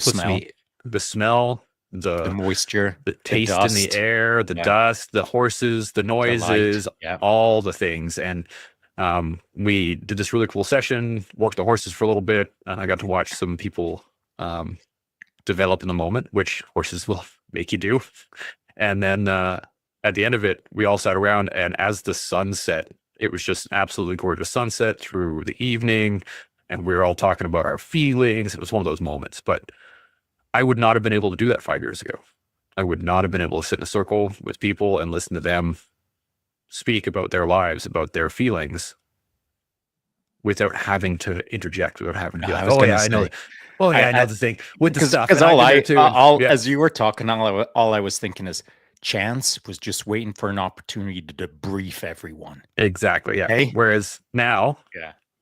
smell, the moisture, the taste in the air, the dust, the horses, the noises, all the things. And we did this really cool session, walked the horses for a little bit, and I got to watch some people develop in the moment, which horses will make you do. And then at the end of it, we all sat around, and as the sun set, it was just absolutely gorgeous sunset through the evening, and we were all talking about our feelings. It was one of those moments, but I would not have been able to do that 5 years ago. I would not have been able to sit in a circle with people and listen to them speak about their lives, about their feelings, without having to interject, without having to be like, I know. Oh yeah, I know the thing with the stuff. Because as you were talking, all I was thinking is Chance was just waiting for an opportunity to debrief everyone. Exactly. Yeah. Hey? Whereas now,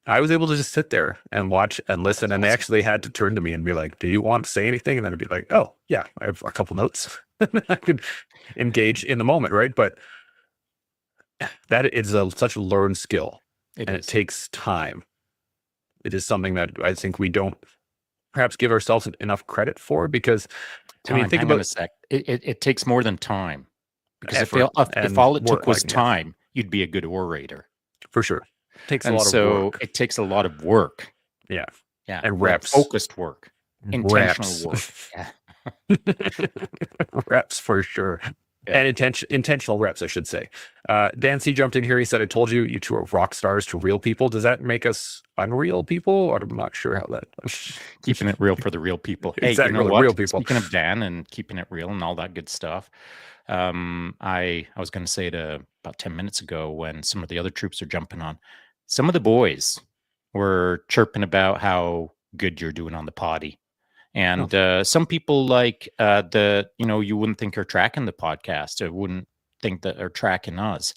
I was able to just sit there and watch and listen. And they actually had to turn to me and be like, do you want to say anything? And then I'd be like, oh yeah, I have a couple notes. I could engage in the moment. Right. But that is such a learned skill. It takes time. It is something that I think we don't perhaps give ourselves enough credit for, because think about a sec. It takes more than time, because if all it took was time, you'd be a good orator. For sure. It takes a lot of work. It takes a lot of work. Yeah. And reps. Focused work. Intentional work. Yeah. Reps for sure. And intentional reps, I should say. Dan C jumped in here. He said, I told you, you two are rock stars to real people. Does that make us unreal people? Or I'm not sure how that. Keeping it real for the real people. Hey, exactly, real people. Speaking of Dan and keeping it real and all that good stuff, I was going to say it about 10 minutes ago when some of the other troops are jumping on. some of the boys were chirping about how good you're doing on the potty. And some people like you wouldn't think are tracking the podcast. Or wouldn't think that are tracking us.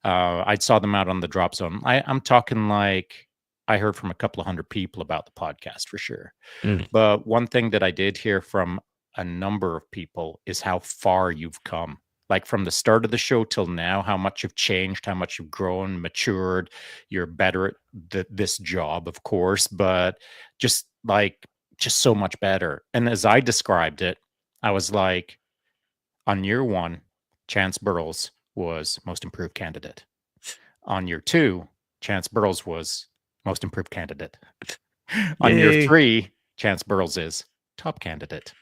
I saw them out on the drop zone. I'm talking like I heard from a couple of hundred people about the podcast for sure. Mm. But one thing that I did hear from a number of people is how far you've come. Like from the start of the show till now, how much you've changed, how much you've grown, matured. You're better at this job, of course, but just so much better. And as I described it, I was like, on year one, Chance Burrows was most improved candidate. On year two, Chance Burrows was most improved candidate. On year Yay. three, Chance Burrows is top candidate.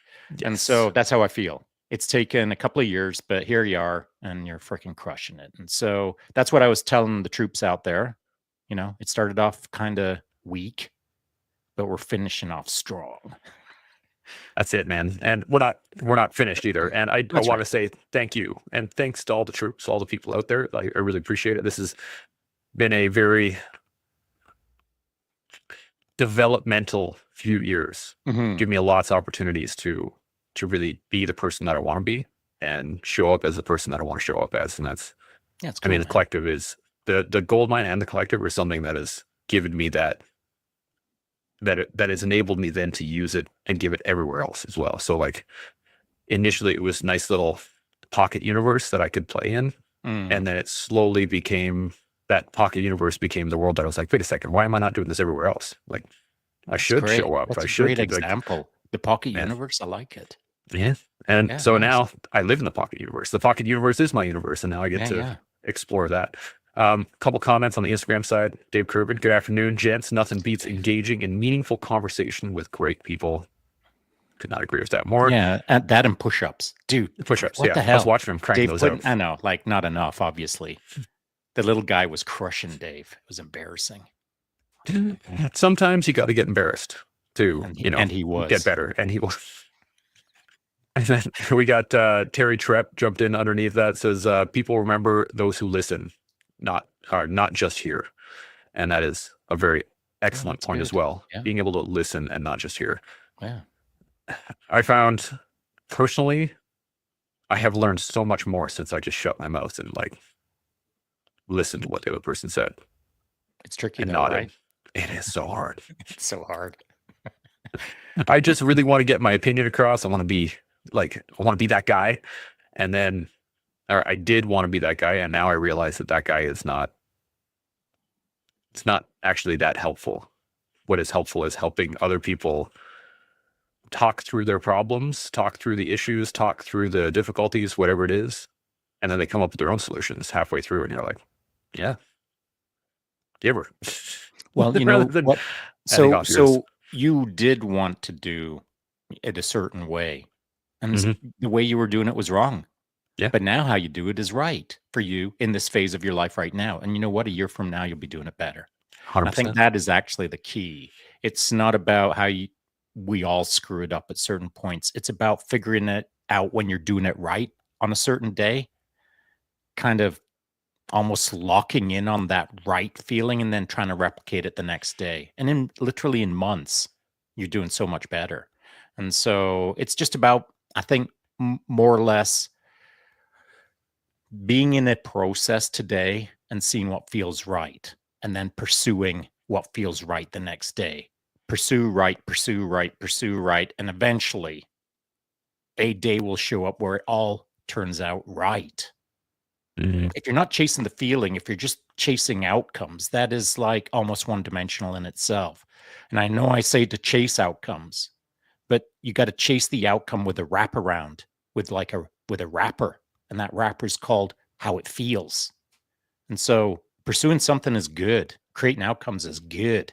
And Yes. so that's how I feel. It's taken a couple of years, but here you are and you're freaking crushing it. And so that's what I was telling the troops out there. You know, it started off kind of weak, but we're finishing off strong. That's it, man. And we're not finished either. And I That's want right. to say thank you. And thanks to all the troops, all the people out there. I really appreciate it. This has been a very developmental few years. Mhm. Give me lots of opportunities to really be the person that I want to be and show up as the person that I want to show up as. And that's, Yeah, it's I mean, cool, the collective is the gold mine and the collective are something that has given me that has enabled me then to use it and give it everywhere else as well. So like initially it was a nice little pocket universe that I could play in. Mm. And then it slowly became that pocket universe became the world that I was like, wait a second, why am I not doing this everywhere else? Like I should great. show up. That's I a should great get, like, example. The pocket Yeah. universe, I like it. yeah. And Yeah, so nice. now I live in the pocket universe. The pocket universe is my universe. And now I get Yeah, to yeah. explore that. Couple comments on the Instagram side. Dave Kervin, good afternoon, gents. Nothing beats engaging in meaningful conversation with great people. Could not agree with that more. Yeah, and that and push-ups. Dude, Push-ups. what Yeah. the I was hell? watching him cranking Dave those couldn't, out. I know, like not enough, obviously. The little guy was crushing Dave. It was embarrassing. Sometimes you got to get embarrassed to, And he was. get better. And he was. And then we got Terry Trepp jumped in underneath that, says people remember those who listen, not just hear. And that is a very excellent that's point as good. well. Yeah. Being able to listen and not just hear. Yeah. I found personally, I have learned so much more since I just shut my mouth and like listened to what the other person said It's tricky and though, nodded. right? It is so hard. It's so hard. I just really want to get my opinion across. I want to be that guy. And then, or I did want to be that guy. And now I realize that guy is not, it's not actually that helpful. What is helpful is helping other people talk through their problems, talk through the issues, talk through the difficulties, whatever it is. And then they come up with their own solutions halfway through. And you're like, yeah, giver. Well, you know Rather than what? adding off yours. So you did want to do it a certain way, and the way you were doing it was wrong. Yeah. But now how you do it is right for you in this phase of your life right now. And you know what? A year from now, you'll be doing it better. And I 100%. think that is actually the key. It's not about how we all screw it up at certain points. It's about figuring it out when you're doing it right on a certain day, kind of almost locking in on that right feeling and then trying to replicate it the next day. And literally in months, you're doing so much better. And so it's just about, I think, more or less being in a process today and seeing what feels right and then pursuing what feels right the next day. Pursue right. And eventually a day will show up where it all turns out right. If you're not chasing the feeling, if you're just chasing outcomes, that is like almost one-dimensional in itself. And I know I say to chase outcomes, but you got to chase the outcome with a wraparound, with a wrapper, and that wrapper is called how it feels. And so pursuing something is good, creating outcomes is good,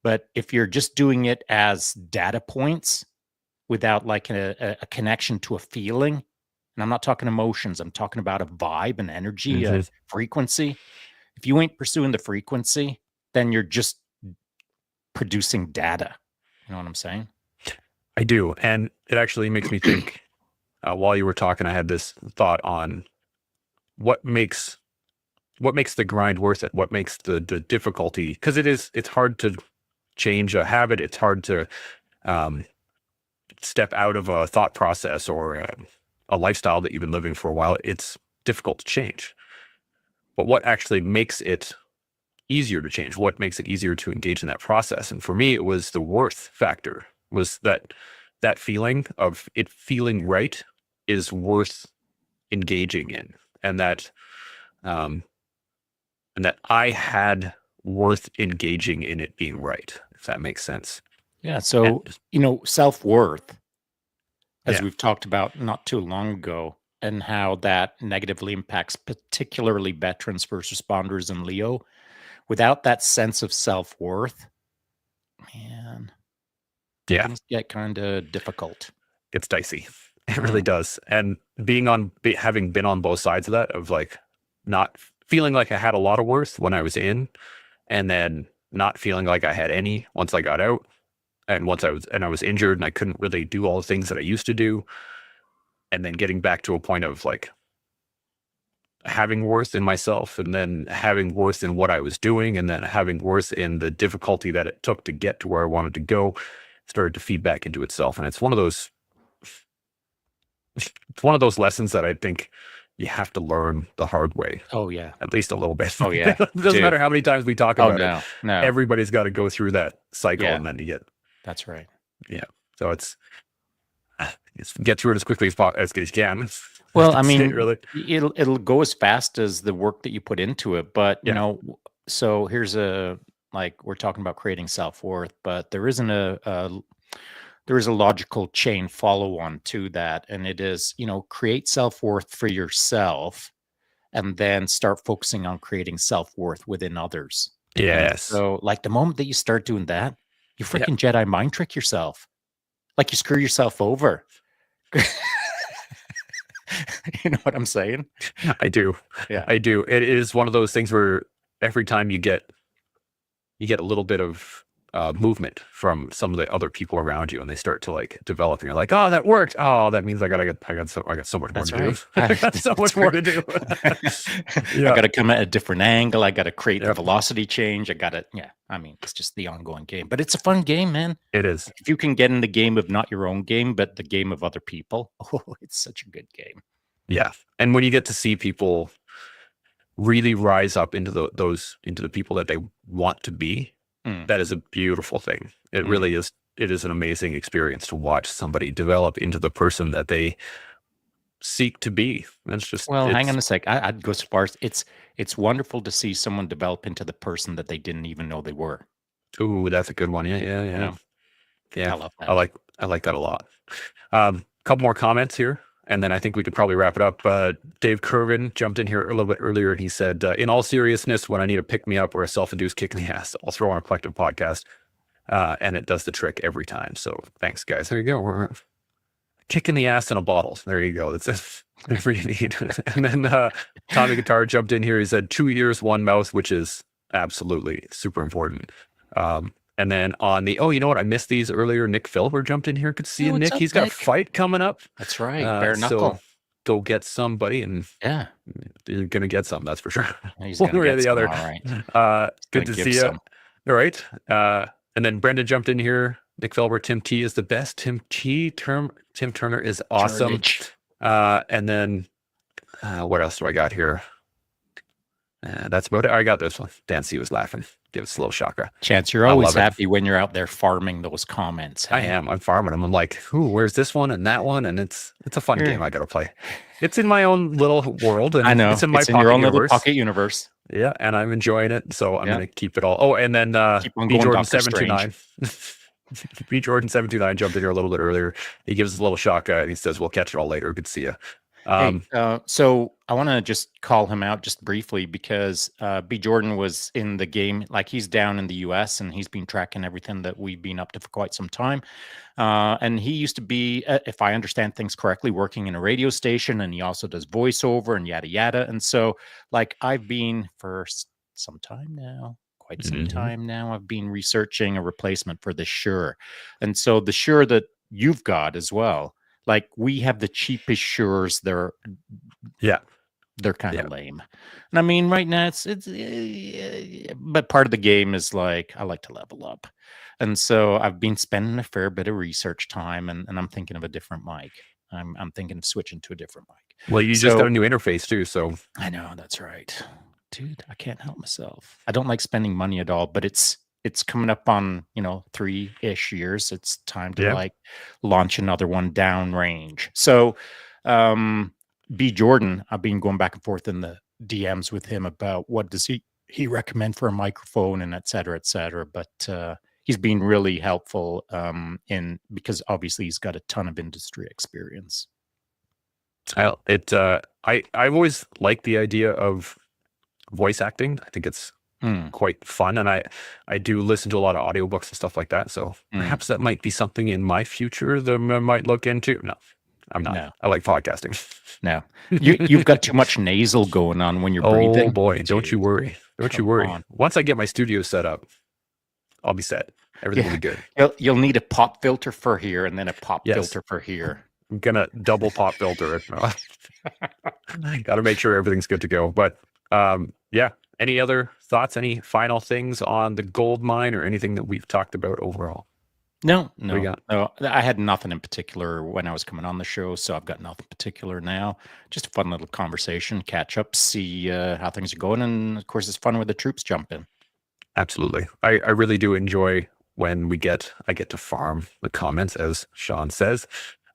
but if you're just doing it as data points without like a connection to a feeling, and I'm not talking emotions, I'm talking about a vibe and energy, a frequency. If you ain't pursuing the frequency, then you're just producing data. You know what I'm saying? I do. And it actually makes me think, while you were talking, I had this thought on what makes what makes the grind worth it? What makes the difficulty? Because it's hard to change a habit. It's hard to step out of a thought process or a lifestyle that you've been living for a while. It's difficult to change. But what actually makes it easier to change? What makes it easier to engage in that process? And for me, it was the worth factor. Was that feeling of it feeling right is worth engaging in, and that I had worth engaging in it being right, if that makes sense. Yeah. So, self-worth, as Yeah. we've talked about not too long ago, and how that negatively impacts particularly veterans, first responders, and Leo. Without that sense of self-worth, man, Yeah, things get kind of difficult. it's dicey. It really does. And having been on both sides of that, of like not feeling like I had a lot of worth when I was in, and then not feeling like I had any once I got out, and I was injured and I couldn't really do all the things that I used to do, and then getting back to a point of like having worth in myself, and then having worth in what I was doing, and then having worth in the difficulty that it took to get to where I wanted to go, started to feed back into itself. And it's one of those lessons that I think you have to learn the hard way, Oh yeah. at least a little bit. Oh yeah. It doesn't Dude. matter how many times we talk Oh about it. no. Everybody's got to go through that cycle, Yeah. and then you get, That's right. so it's get through it as quickly as you can. Well, I That's it, mean, really. it'll go as fast as the work that you put into it. But Yeah. so here's we're talking about creating self-worth, but there isn't there is a logical chain follow-on to that, and it is, create self-worth for yourself, and then start focusing on creating self-worth within others. And Yes. so, like, the moment that you start doing that, you Yeah. freaking Jedi mind trick yourself. Like, you screw yourself over. You know what I'm saying? I do. Yeah. I do. It is one of those things where every time you get a little bit of movement from some of the other people around you, and they start to like develop, and you're like, oh, that worked. Oh, that means I got so much more That's to do. right. I got so much more to do. I got to come at a different angle. I got to create the Yep. velocity change. I mean, it's just the ongoing game, but it's a fun game, man. It is. If you can get in the game of not your own game, but the game of other people, it's such a good game. Yeah. And when you get to see people really rise up into the people that they want to be, that is a beautiful thing. It really is. It is an amazing experience to watch somebody develop into the person that they seek to be. That's just, hang on a sec. I'd go so far as it's wonderful to see someone develop into the person that they didn't even know they were. Ooh, that's a good one. Yeah. I love that. I like that a lot. Couple more comments here, and then I think we could probably wrap it up. Dave Curvin jumped in here a little bit earlier, and he said, in all seriousness, when I need a pick-me-up or a self-induced kick in the ass, I'll throw on a collective podcast, and it does the trick every time. So thanks, guys. There you go. We're kick in the ass in a bottle. There you go. That's whatever you need. And then Tommy Guitar jumped in here. He said 2 ears, 1 mouth, which is absolutely super important. And then on the, you know what? I missed these earlier. Nick Philber jumped in here. Good to see you, what's Nick. up, He's got Nick? a fight coming up. That's right. Bare knuckle. So go get somebody, and Yeah. you're going to get some. That's for sure. He's One gonna way or get the some, other. all right. Good to give see you. some. All right. And then Brendan jumped in here. Nick Philber, Tim T is the best. Tim Turner is awesome. Turnage. And then what else do I got here? That's about it. I got this one. Dan C was laughing. Give us a little shocker. Chance, you're I always love it. happy when you're out there farming those comments. I hey? am. I'm farming them. I'm like, ooh, where's this one and that one? And it's a fun Yeah. game I got to play. It's in my own little world. And I know. It's in my It's in pocket your own little universe. pocket universe. Yeah, and I'm enjoying it. So I'm Yeah. going to keep it all. Oh, and then Keep on B going, Jordan Dr. 729. B Jordan 729 jumped in here a little bit earlier. He gives us a little shock and he says, we'll catch it all later. Good to see you. So I want to just call him out just briefly because B. Jordan was in the game, like he's down in the US and he's been tracking everything that we've been up to for quite some time. And he used to be, if I understand things correctly, working in a radio station, and he also does voiceover and yada, yada. And so like I've been for some time now, quite some time now, I've been researching a replacement for the Shure. And so the Shure that you've got as well, like we have the cheapest Shures. They're They're kind of Yeah. lame. And I mean, right now but part of the game is like, I like to level up. And so I've been spending a fair bit of research time, and I'm thinking of a different mic. I'm thinking of switching to a different mic. Well, you just got a new interface too, so I know, that's right. Dude, I can't help myself. I don't like spending money at all, but it's coming up on, 3-ish years. It's time to Yeah. like launch another one downrange. So B Jordan, I've been going back and forth in the DMs with him about what does he recommend for a microphone and et cetera, but he's been really helpful because obviously he's got a ton of industry experience. I've always liked the idea of voice acting. I think it's quite fun, and I do listen to a lot of audiobooks and stuff like that. So perhaps that might be something in my future that I might look into. No, I'm not. No. I like podcasting. No, you've got too much nasal going on when you're breathing. Oh boy, don't you worry. Don't you worry. on. Once I get my studio set up, I'll be set. Everything will be good. You'll need a pop filter for here and then a pop Yes. filter for here. I'm gonna double pop filter it. Got to make sure everything's good to go. But yeah. Any other thoughts? Any final things on the gold mine or anything that we've talked about overall? No. I had nothing in particular when I was coming on the show, so I've got nothing particular now. Just a fun little conversation, catch up, see how things are going, and of course, it's fun when the troops jump in. Absolutely. I really do enjoy when I get to farm the comments, as Shaun says.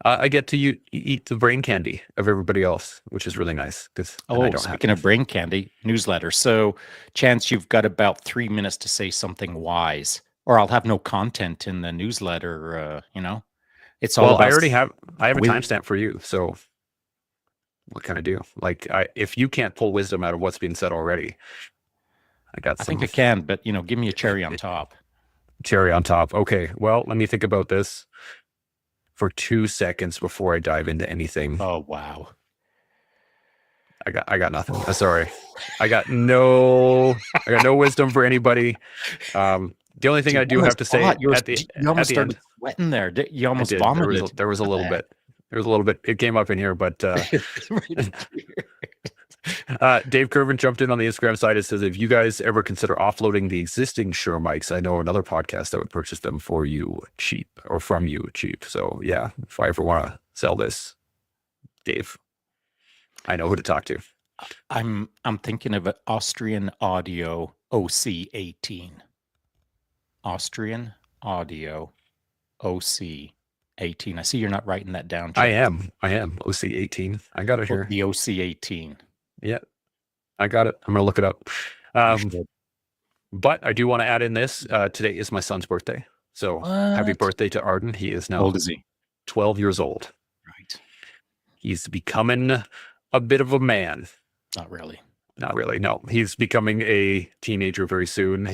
I get to eat the brain candy of everybody else, which is really nice. Speaking of brain candy, newsletter. So, Chance, you've got about 3 minutes to say something wise, or I'll have no content in the newsletter. It's all about. I have a timestamp for you. So, what can I do? Like, if you can't pull wisdom out of what's being said already, I think I can, but give me a cherry on top. Cherry on top. Okay. Well, let me think about this for 2 seconds before I dive into anything. Oh, wow. I got nothing. Sorry. I got no wisdom for anybody. The only thing I do have to say you almost started sweating there. You almost vomited. There was a little bit. It came up in here, but Dave Curvin jumped in on the Instagram side. It says, if you guys ever consider offloading the existing Shure mics, I know another podcast that would purchase them for you cheap or from you cheap. So yeah, if I ever want to sell this, Dave, I know who to talk to. I'm thinking of an Austrian Audio OC18. Austrian Audio OC18. I see you're not writing that down, Jeff. I am OC18. I got it here. The OC18. Yeah, I got it. I'm gonna look it up. But I do want to add in this. Today is my son's birthday, so happy birthday to Arden. He is now How old is he? 12 years old. Right. He's becoming a bit of a man. Not really. No, he's becoming a teenager very soon.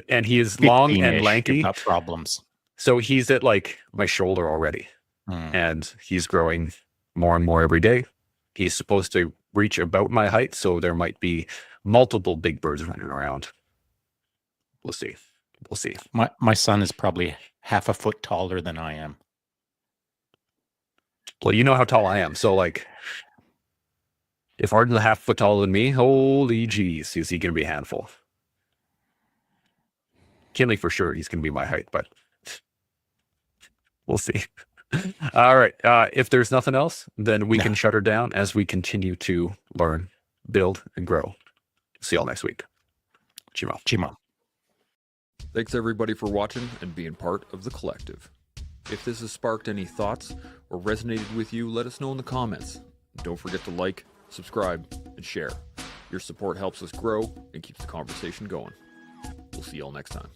And he is long and lanky. Got problems. So he's at like my shoulder already, and he's growing more and more every day. He's supposed to reach about my height, so there might be multiple big birds running around. We'll see. My son is probably half a foot taller than I am. Well, you know how tall I am, so like, if Arden's a half foot taller than me, holy jeez, is he going to be a handful? Kinley for sure, he's going to be my height, but we'll see. All right. If there's nothing else, then we can shut her down as we continue to learn, build, and grow. See y'all next week. Chima. Thanks everybody for watching and being part of the collective. If this has sparked any thoughts or resonated with you, let us know in the comments. Don't forget to like, subscribe, and share. Your support helps us grow and keeps the conversation going. We'll see y'all next time.